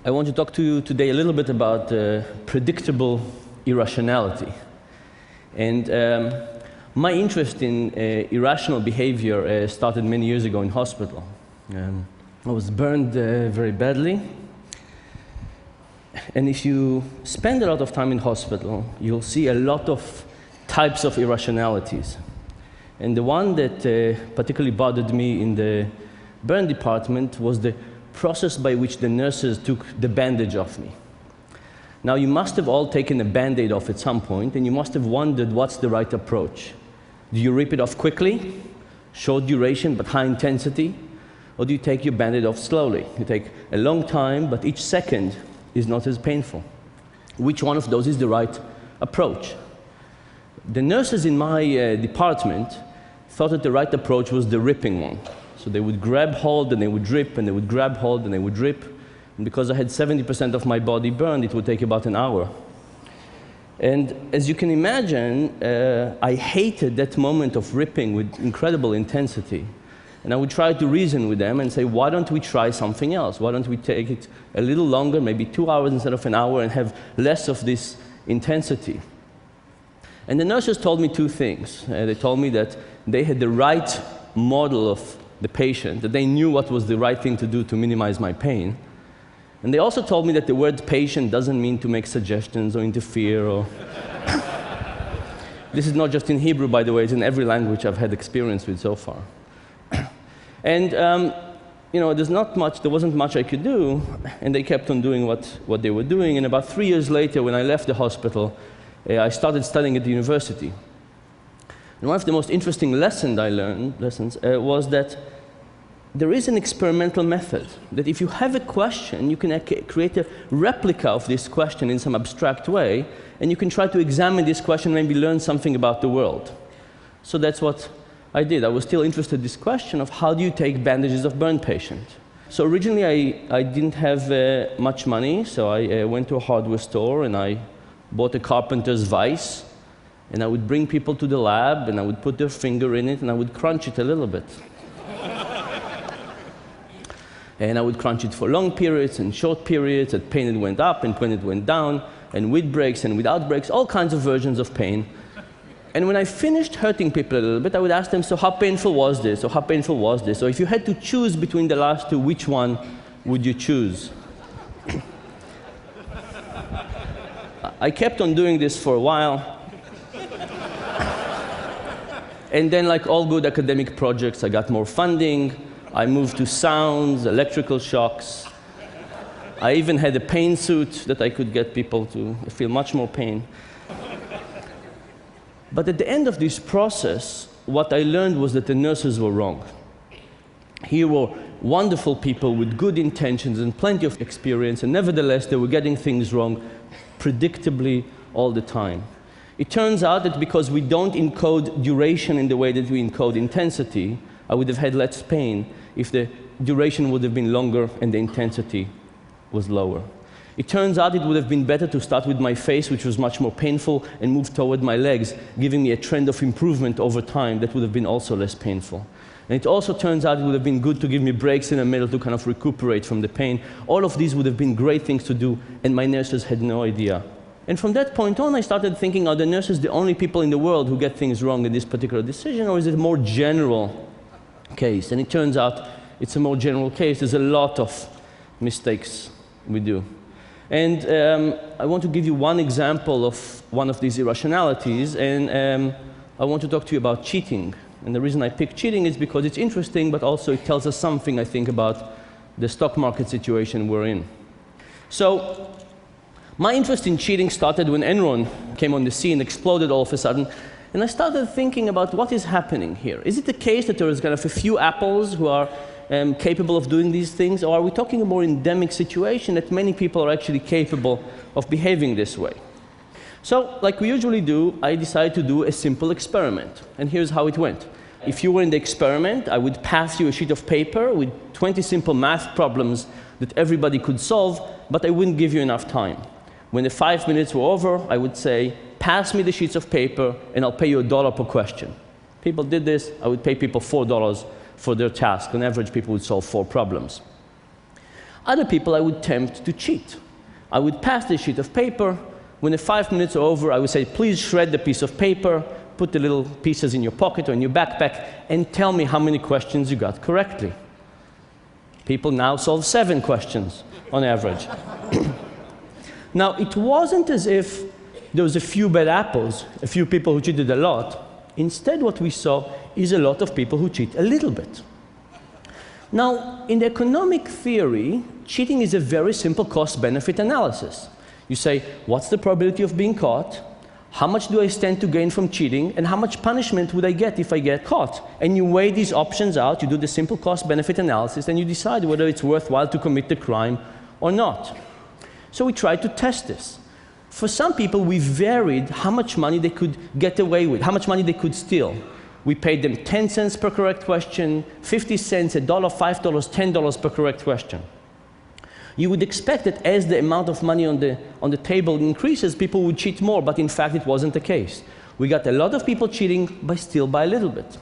I want to talk to you today a little bit about predictable irrationality. And my interest in irrational behavior started many years ago in hospital. I was burned very badly. And if you spend a lot of time in hospital, you'll see a lot of types of irrationalities. And the one that particularly bothered me in the burn department was the process by which the nurses took the bandage off me. Now, you must have all taken a Band-Aid off at some point, and you must have wondered what's the right approach. Do you rip it off quickly, short duration but high intensity, or do you take your Band-Aid off slowly? You take a long time, but each second is not as painful. Which one of those is the right approach? The nurses in my department thought that the right approach was the ripping one. So they would grab hold, and they would rip, and they would grab hold, and they would rip. And because I had 70% of my body burned, it would take about an hour. And as you can imagine, I hated that moment of ripping with incredible intensity. And I would try to reason with them and say, why don't we try something else? Why don't we take it a little longer, maybe 2 hours instead of an hour, and have less of this intensity? And the nurses told me two things. They told me that they had the right model of the patient, that they knew what was the right thing to do to minimize my pain. And they also told me that the word patient doesn't mean to make suggestions or interfere or... This is not just in Hebrew, by the way, it's in every language I've had experience with so far. And you know, there wasn't much I could do, and they kept on doing what they were doing. And about 3 years later, when I left the hospital, I started studying at the university. And one of the most interesting lessons I learned was that there is an experimental method, that if you have a question, you can create a replica of this question in some abstract way, and you can try to examine this question and maybe learn something about the world. So that's what I did. I was still interested in this question of how do you take bandages of burn patients. So originally I didn't have much money, so I went to a hardware store and I bought a carpenter's vise, and I would bring people to the lab and I would put their finger in it and I would crunch it a little bit. And I would crunch it for long periods and short periods, and pain it went up and pain it went down, and with breaks and without breaks, all kinds of versions of pain. And when I finished hurting people a little bit, I would ask them, so how painful was this? Or how painful was this? Or if you had to choose between the last two, which one would you choose? I kept on doing this for a while. And then, like all good academic projects, I got more funding. I moved to sounds, electrical shocks. I even had a pain suit that I could get people to feel much more pain. But at the end of this process, what I learned was that the nurses were wrong. Here were wonderful people with good intentions and plenty of experience, and nevertheless, they were getting things wrong predictably all the time. It turns out that because we don't encode duration in the way that we encode intensity, I would have had less pain if the duration would have been longer and the intensity was lower. It turns out it would have been better to start with my face, which was much more painful, and move toward my legs, giving me a trend of improvement over time that would have been also less painful. And it also turns out it would have been good to give me breaks in the middle to kind of recuperate from the pain. All of these would have been great things to do, and my nurses had no idea. And from that point on, I started thinking, are the nurses the only people in the world who get things wrong in this particular decision, or is it a more general case? And it turns out it's a more general case. There's a lot of mistakes we do. And I want to give you one example of one of these irrationalities, and I want to talk to you about cheating. And the reason I picked cheating is because it's interesting, but also it tells us something, I think, about the stock market situation we're in. So my interest in cheating started when Enron came on the scene, exploded all of a sudden, and I started thinking about what is happening here. Is it the case that there is kind of a few apples who are capable of doing these things, or are we talking a more endemic situation that many people are actually capable of behaving this way? So, like we usually do, I decided to do a simple experiment, and here's how it went. If you were in the experiment, I would pass you a sheet of paper with 20 simple math problems that everybody could solve, but I wouldn't give you enough time. When the 5 minutes were over, I would say, pass me the sheets of paper, and I'll pay you $1 per question. People did this. I would pay people $4 for their task. On average, people would solve 4 problems. Other people I would tempt to cheat. I would pass the sheet of paper. When the 5 minutes are over, I would say, please shred the piece of paper, put the little pieces in your pocket or in your backpack, and tell me how many questions you got correctly. People now solve 7 questions on average. Now, it wasn't as if there was a few bad apples, a few people who cheated a lot. Instead, what we saw is a lot of people who cheat a little bit. Now, in the economic theory, cheating is a very simple cost-benefit analysis. You say, what's the probability of being caught? How much do I stand to gain from cheating? And how much punishment would I get if I get caught? And you weigh these options out, you do the simple cost-benefit analysis, and you decide whether it's worthwhile to commit the crime or not. So we tried to test this. For some people, we varied how much money they could get away with, how much money they could steal. We paid them 10 cents per correct question, 50 cents, $1, $5, $10 per correct question. You would expect that as the amount of money on the table increases, people would cheat more, but in fact it wasn't the case. We got a lot of people cheating, but still by a little bit.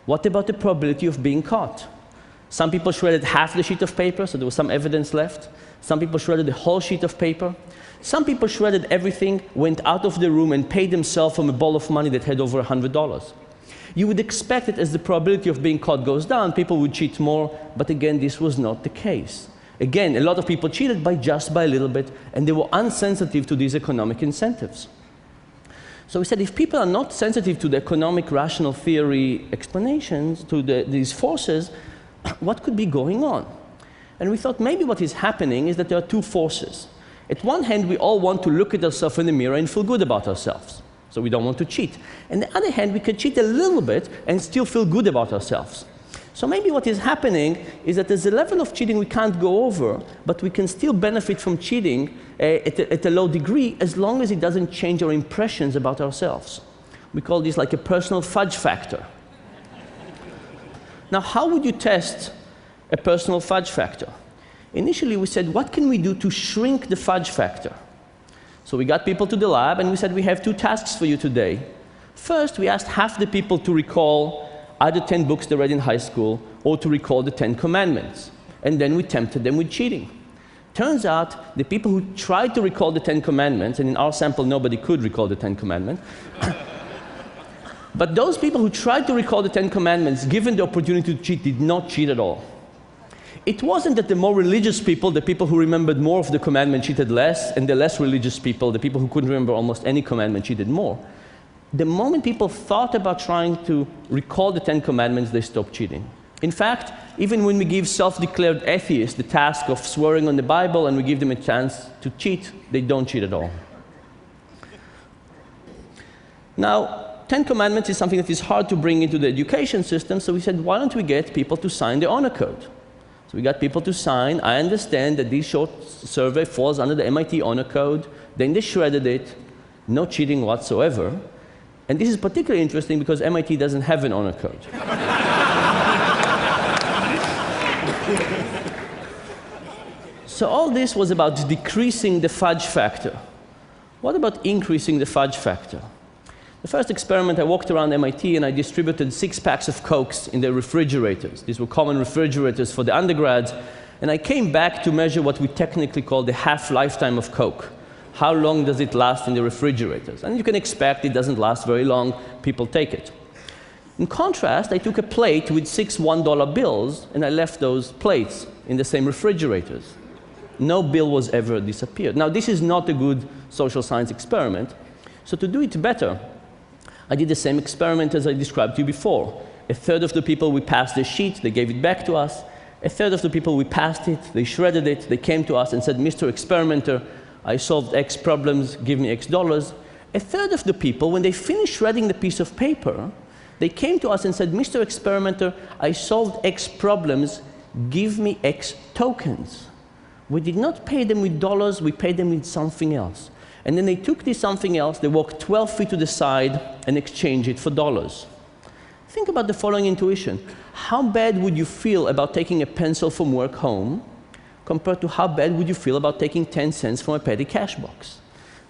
What about the probability of being caught? Some people shredded half the sheet of paper, so there was some evidence left. Some people shredded the whole sheet of paper. Some people shredded everything, went out of the room, and paid themselves from a ball of money that had over $100. You would expect that as the probability of being caught goes down, people would cheat more, but again, this was not the case. Again, a lot of people cheated just by a little bit, and they were unsensitive to these economic incentives. So we said, if people are not sensitive to the economic rational theory explanations, to these forces, what could be going on? And we thought maybe what is happening is that there are 2 forces. At one hand, we all want to look at ourselves in the mirror and feel good about ourselves. So we don't want to cheat. On the other hand, we could cheat a little bit and still feel good about ourselves. So maybe what is happening is that there's a level of cheating we can't go over, but we can still benefit from cheating at a low degree as long as it doesn't change our impressions about ourselves. We call this like a personal fudge factor. Now, how would you test a personal fudge factor? Initially, we said, what can we do to shrink the fudge factor? So we got people to the lab, and we said, we have 2 tasks for you today. First, we asked half the people to recall either 10 books they read in high school or to recall the 10 commandments. And then we tempted them with cheating. Turns out the people who tried to recall the 10 commandments, and in our sample nobody could recall the 10 commandments, but those people who tried to recall the 10 commandments, given the opportunity to cheat, did not cheat at all. It wasn't that the more religious people, the people who remembered more of the commandment, cheated less, and the less religious people, the people who couldn't remember almost any commandment, cheated more. The moment people thought about trying to recall the 10 commandments, they stopped cheating. In fact, even when we give self-declared atheists the task of swearing on the Bible and we give them a chance to cheat, they don't cheat at all. Now, 10 commandments is something that is hard to bring into the education system, so we said, why don't we get people to sign the honor code? So we got people to sign. I understand that this short survey falls under the MIT honor code. Then they shredded it. No cheating whatsoever. And this is particularly interesting because MIT doesn't have an honor code. So all this was about decreasing the fudge factor. What about increasing the fudge factor? The first experiment, I walked around MIT and I distributed 6 packs of Cokes in their refrigerators. These were common refrigerators for the undergrads. And I came back to measure what we technically call the half-lifetime of Coke. How long does it last in the refrigerators? And you can expect it doesn't last very long. People take it. In contrast, I took a plate with 6 $1 bills and I left those plates in the same refrigerators. No bill was ever disappeared. Now, this is not a good social science experiment. So to do it better, I did the same experiment as I described to you before. A third of the people, we passed the sheet, they gave it back to us. A third of the people, we passed it, they shredded it, they came to us and said, Mr. Experimenter, I solved X problems, give me X dollars. A third of the people, when they finished shredding the piece of paper, they came to us and said, Mr. Experimenter, I solved X problems, give me X tokens. We did not pay them with dollars, we paid them with something else. And then they took this something else, they walked 12 feet to the side and exchanged it for dollars. Think about the following intuition. How bad would you feel about taking a pencil from work home compared to how bad would you feel about taking 10 cents from a petty cash box?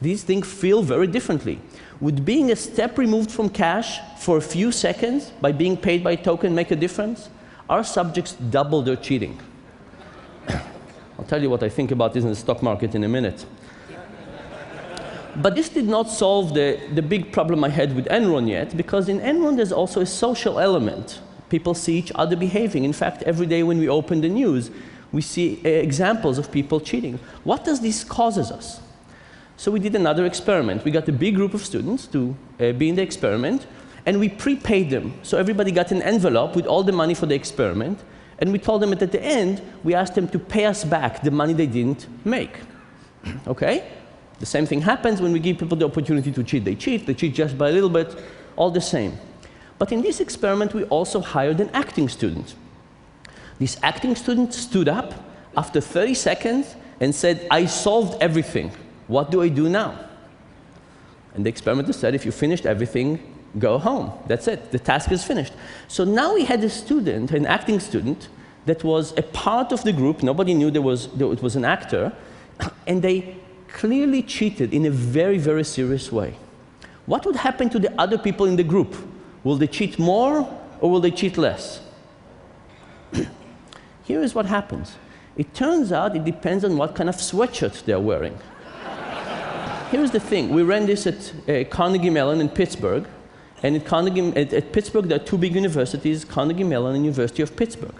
These things feel very differently. Would being a step removed from cash for a few seconds by being paid by a token make a difference? Our subjects double their cheating. I'll tell you what I think about this in the stock market in a minute. But this did not solve the big problem I had with Enron yet, because in Enron there's also a social element. People see each other behaving. In fact, every day when we open the news, we see examples of people cheating. What does this causes us? So we did another experiment. We got a big group of students to be in the experiment, and we prepaid them. So everybody got an envelope with all the money for the experiment, and we told them that at the end, we asked them to pay us back the money they didn't make. Okay? The same thing happens when we give people the opportunity to cheat. They cheat just by a little bit, all the same. But in this experiment, we also hired an acting student. This acting student stood up after 30 seconds and said, I solved everything. What do I do now? And the experimenter said, if you finished everything, go home. That's it. The task is finished. So now we had a student, an acting student, that was a part of the group. Nobody knew it was an actor. And they clearly cheated in a very, very serious way. What would happen to the other people in the group? Will they cheat more or will they cheat less? Here is what happens. It turns out it depends on what kind of sweatshirt they're wearing. Here's the thing. We ran this at Carnegie Mellon in Pittsburgh. And at Pittsburgh, there are two big universities, Carnegie Mellon and University of Pittsburgh.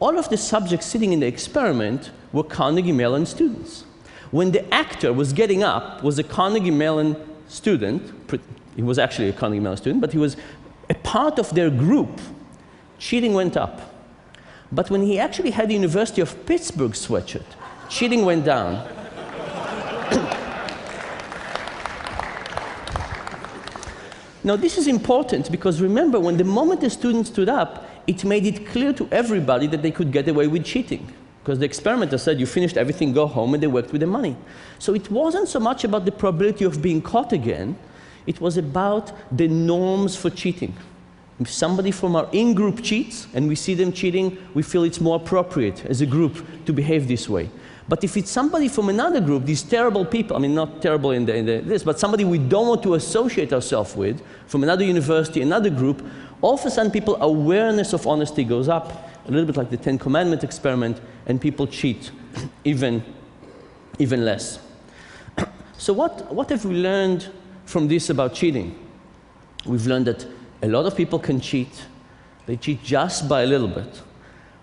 All of the subjects sitting in the experiment were Carnegie Mellon students. When the actor was getting up, was a Carnegie Mellon student. He was actually a Carnegie Mellon student, but he was a part of their group. Cheating went up. But when he actually had the University of Pittsburgh sweatshirt, cheating went down. Now, this is important because remember, when the moment the student stood up, it made it clear to everybody that they could get away with cheating. Because the experimenter said, you finished everything, go home, and they worked with the money. So it wasn't so much about the probability of being caught again, it was about the norms for cheating. If somebody from our in-group cheats, and we see them cheating, we feel it's more appropriate as a group to behave this way. But if it's somebody from another group, these terrible people, I mean, not terrible in this, but somebody we don't want to associate ourselves with, from another university, another group, all of a sudden people's awareness of honesty goes up, a little bit like the Ten Commandments experiment, and people cheat even less. So what have we learned from this about cheating? We've learned that a lot of people can cheat. They cheat just by a little bit.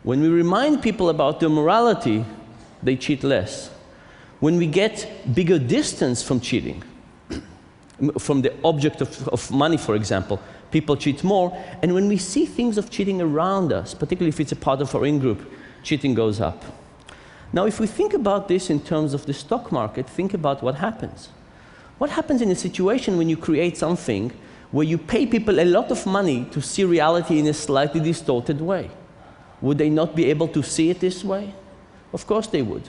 When we remind people about their morality, they cheat less. When we get bigger distance from cheating, from the object of money, for example, people cheat more. And when we see things of cheating around us, particularly if it's a part of our in-group, cheating goes up. Now, if we think about this in terms of the stock market, think about what happens. What happens in a situation when you create something where you pay people a lot of money to see reality in a slightly distorted way? Would they not be able to see it this way? Of course they would.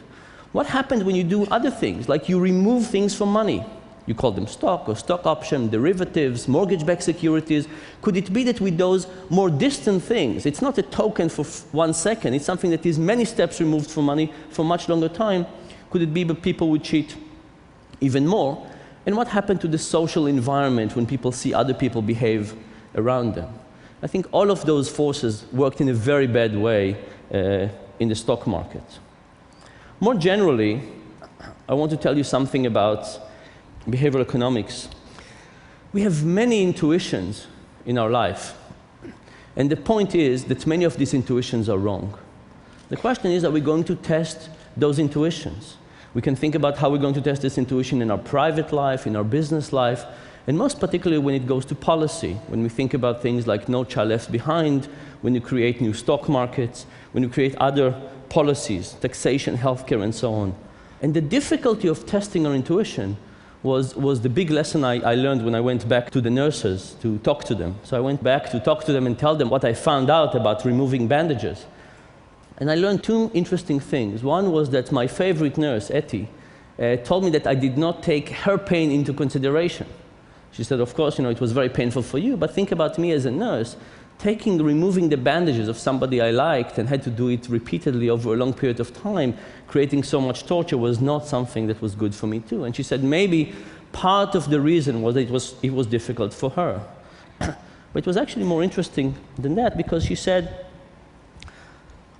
What happens when you do other things, like you remove things from money? You call them stock or stock option, derivatives, mortgage-backed securities. Could it be that with those more distant things, it's not a token for 1 second, it's something that is many steps removed from money for much longer time? Could it be that people would cheat even more? And what happened to the social environment when people see other people behave around them? I think all of those forces worked in a very bad way in the stock market. More generally, I want to tell you something about behavioral economics. We have many intuitions in our life, and the point is that many of these intuitions are wrong. The question is, are we going to test those intuitions? We can think about how we're going to test this intuition in our private life, in our business life, and most particularly when it goes to policy, when we think about things like No Child Left Behind, when you create new stock markets, when you create other policies, taxation, healthcare, and so on. And the difficulty of testing our intuition was the big lesson I learned when I went back to the nurses to talk to them. So I went back to talk to them and tell them what I found out about removing bandages. And I learned two interesting things. One was that my favorite nurse, Etty, told me that I did not take her pain into consideration. She said, of course, it was very painful for you, but think about me as a nurse. Removing the bandages of somebody I liked and had to do it repeatedly over a long period of time, creating so much torture, was not something that was good for me too. And she said maybe part of the reason was that it was difficult for her. But it was actually more interesting than that, because she said,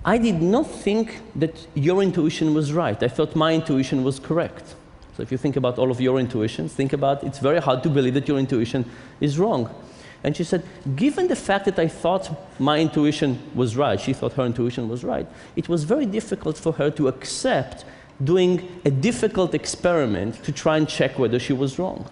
I did not think that your intuition was right. I thought my intuition was correct. So if you think about all of your intuitions, think about it's very hard to believe that your intuition is wrong. And she said, given the fact that I thought my intuition was right, she thought her intuition was right, it was very difficult for her to accept doing a difficult experiment to try and check whether she was wrong.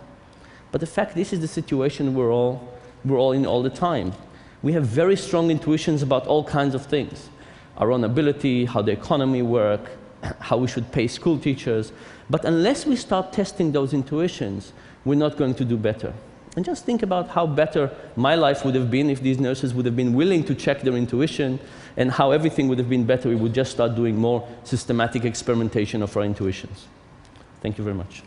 But the fact, this is the situation we're all in all the time. We have very strong intuitions about all kinds of things. Our own ability, how the economy works, how we should pay school teachers. But unless we start testing those intuitions, we're not going to do better. And just think about how better my life would have been if these nurses would have been willing to check their intuition, and how everything would have been better. We would just start doing more systematic experimentation of our intuitions. Thank you very much.